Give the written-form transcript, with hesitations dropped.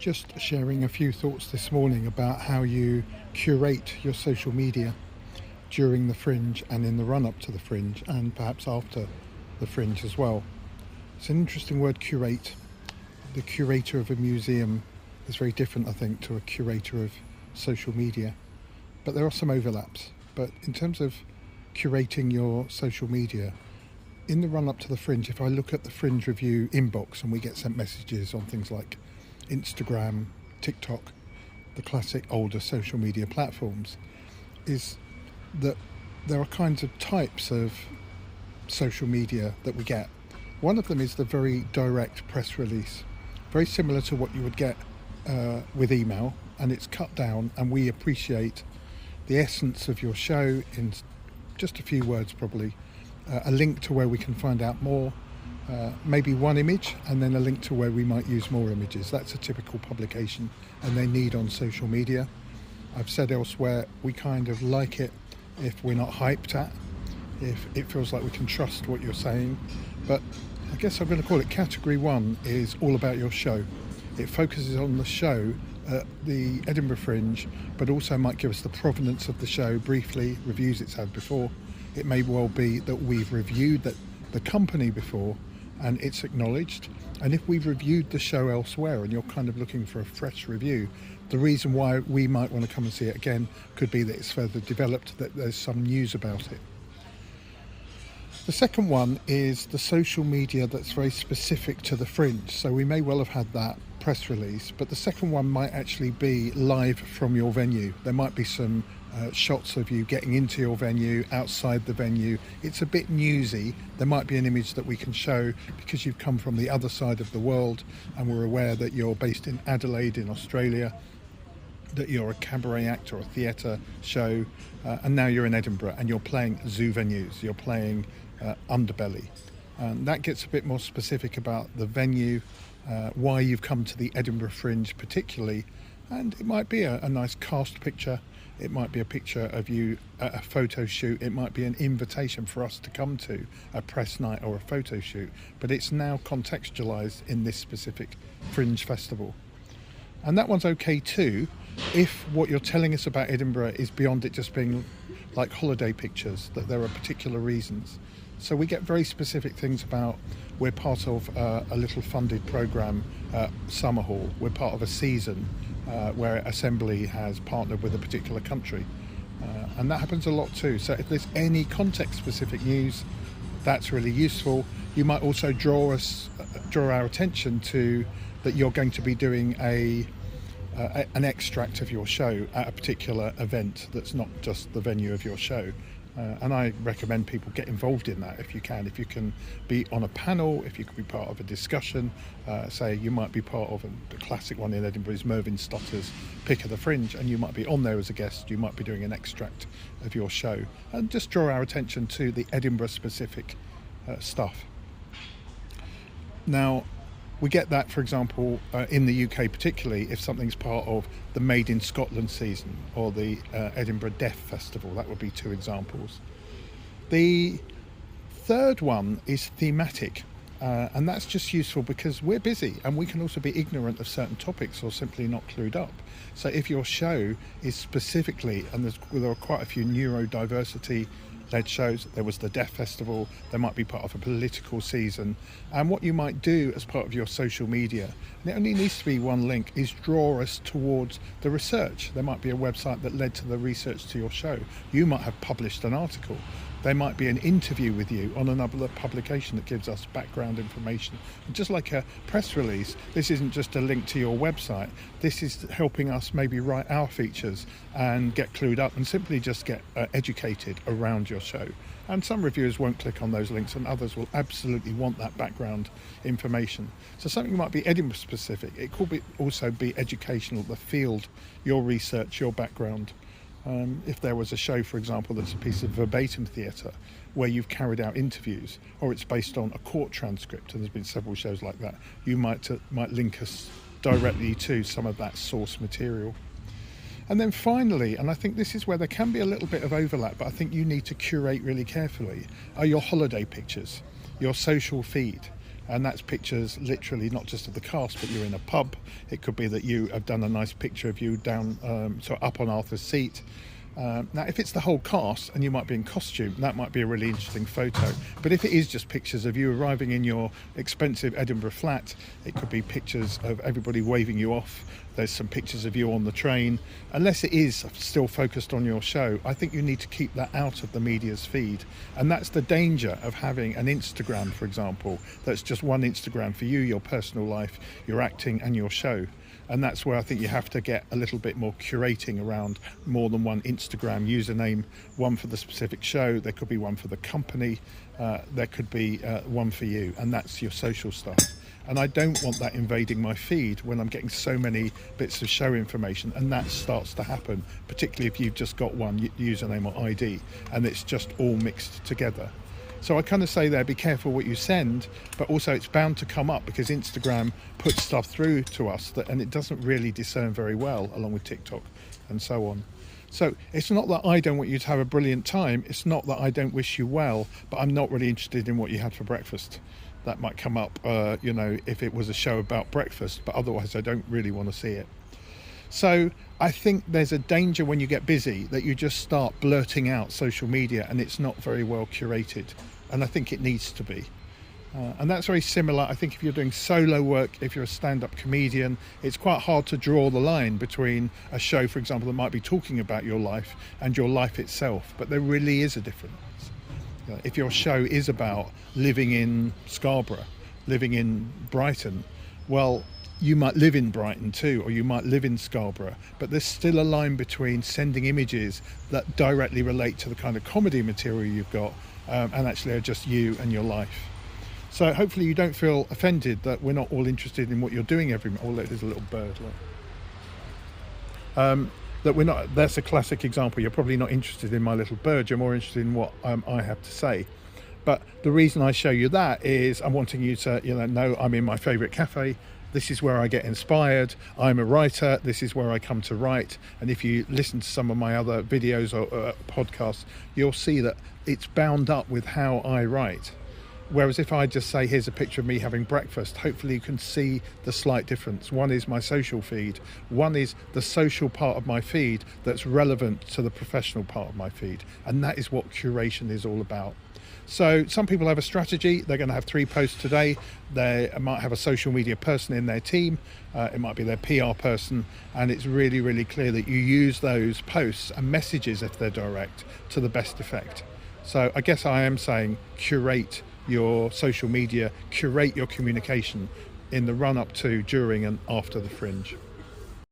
Just sharing a few thoughts this morning about how you curate your social media during the Fringe and in the run-up to the Fringe and perhaps after the Fringe as well. It's an interesting word, curate. The curator of a museum is very different, I think, to a curator of social media. But there are some overlaps. But in terms of curating your social media, in the run-up to the Fringe, if I look at the Fringe review inbox and we get sent messages on things like Instagram, TikTok, the classic older social media platforms, is that there are kinds of types of social media that we get. One of them is the very direct press release, very similar to what you would get with email, and it's cut down, and we appreciate the essence of your show in just a few words, probably a link to where we can find out more, maybe one image and then a link to where we might use more images. That's a typical publication and they need on social media. I've said elsewhere, we kind of like it if we're not hyped at, if it feels like we can trust what you're saying. But I guess I'm going to call it category one is all about your show. It focuses on the show at the Edinburgh Fringe, but also might give us the provenance of the show briefly, reviews it's had before. It may well be that we've reviewed the company before and it's acknowledged. And if we've reviewed the show elsewhere and you're kind of looking for a fresh review, the reason why we might want to come and see it again could be that it's further developed, that there's some news about it. The second one is the social media that's very specific to the Fringe. So we may well have had that press release, but the second one might actually be live from your venue. There might be some shots of you getting into your venue, outside the venue. It's a bit newsy. There might be an image that we can show because you've come from the other side of the world and we're aware that you're based in Adelaide in Australia, that you're a cabaret act or a theatre show, and now you're in Edinburgh and you're playing zoo venues, you're playing Underbelly. And that gets a bit more specific about the venue, why you've come to the Edinburgh Fringe particularly, and it might be a nice cast picture, it might be a picture of you at a photo shoot, it might be an invitation for us to come to a press night or a photo shoot, but it's now contextualised in this specific Fringe festival. And that one's okay too, if what you're telling us about Edinburgh is beyond it just being like holiday pictures, that there are particular reasons. So we get very specific things about, we're part of a little funded programme, Summer Hall, we're part of a season where Assembly has partnered with a particular country. And that happens a lot too. So if there's any context specific news, that's really useful. You might also draw our attention to that you're going to be doing an extract of your show at a particular event that's not just the venue of your show. And I recommend people get involved in that if you can. If you can be on a panel, if you can be part of a discussion, say you might be part of the classic one in Edinburgh is Mervyn Stotter's Pick of the Fringe, and you might be on there as a guest, you might be doing an extract of your show. And just draw our attention to the Edinburgh specific stuff. Now, we get that, for example, in the UK particularly, if something's part of the Made in Scotland season or the Edinburgh Deaf Festival. That would be two examples. The third one is thematic, and that's just useful because we're busy and we can also be ignorant of certain topics or simply not clued up. So if your show is specifically, and there are quite a few neurodiversity led shows, there was the Deaf Festival, there might be part of a political season, and what you might do as part of your social media, and it only needs to be one link, is draw us towards the research. There might be a website that led to the research to your show. You might have published an article. There might be an interview with you on another publication that gives us background information. And just like a press release, this isn't just a link to your website. This is helping us maybe write our features and get clued up and simply just get educated around your show. And some reviewers won't click on those links and others will absolutely want that background information. So something might be Edinburgh specific. It could also be educational, the field, your research, your background. If there was a show, for example, that's a piece of verbatim theatre where you've carried out interviews, or it's based on a court transcript, and there's been several shows like that, you might link us directly to some of that source material. And then finally, and I think this is where there can be a little bit of overlap, but I think you need to curate really carefully, are your holiday pictures, your social feed. And that's pictures literally not just of the cast, but you're in a pub. It could be that you have done a nice picture of you down, so up on Arthur's seat. Now, if it's the whole cast and you might be in costume, that might be a really interesting photo. But if it is just pictures of you arriving in your expensive Edinburgh flat, it could be pictures of everybody waving you off. There's some pictures of you on the train. Unless it is still focused on your show, I think you need to keep that out of the media's feed. And that's the danger of having an Instagram, for example, that's just one Instagram for you, your personal life, your acting and your show. And that's where I think you have to get a little bit more curating around more than one Instagram username, one for the specific show, there could be one for the company, there could be one for you, and that's your social stuff. And I don't want that invading my feed when I'm getting so many bits of show information, and that starts to happen, particularly if you've just got one username or ID and it's just all mixed together. So I kind of say there, be careful what you send, but also it's bound to come up because Instagram puts stuff through to us and it doesn't really discern very well, along with TikTok and so on. So it's not that I don't want you to have a brilliant time. It's not that I don't wish you well, but I'm not really interested in what you had for breakfast. That might come up, if it was a show about breakfast, but otherwise I don't really want to see it. So I think there's a danger when you get busy that you just start blurting out social media and it's not very well curated. And I think it needs to be. And that's very similar. I think if you're doing solo work, if you're a stand-up comedian, it's quite hard to draw the line between a show, for example, that might be talking about your life and your life itself. But there really is a difference. If your show is about living in Scarborough, living in Brighton, well, you might live in Brighton too, or you might live in Scarborough, but there's still a line between sending images that directly relate to the kind of comedy material you've got and actually are just you and your life. So hopefully you don't feel offended that we're not all interested in what you're doing every month. Oh, look, there's a little bird. That we're not. That's a classic example. You're probably not interested in my little bird. You're more interested in what I have to say. But the reason I show you that is I'm wanting you to, know I'm in my favourite cafe. This is where I get inspired. I'm a writer. This is where I come to write. And if you listen to some of my other videos or podcasts, you'll see that it's bound up with how I write. Whereas if I just say, here's a picture of me having breakfast, hopefully you can see the slight difference. One is my social feed. One is the social part of my feed that's relevant to the professional part of my feed. And that is what curation is all about. So some people have a strategy. They're going to have 3 posts today. They might have a social media person in their team. It might be their PR person. And it's really, really clear that you use those posts and messages, if they're direct, to the best effect. So I guess I am saying curate your social media, curate your communication in the run up to, during and after the Fringe.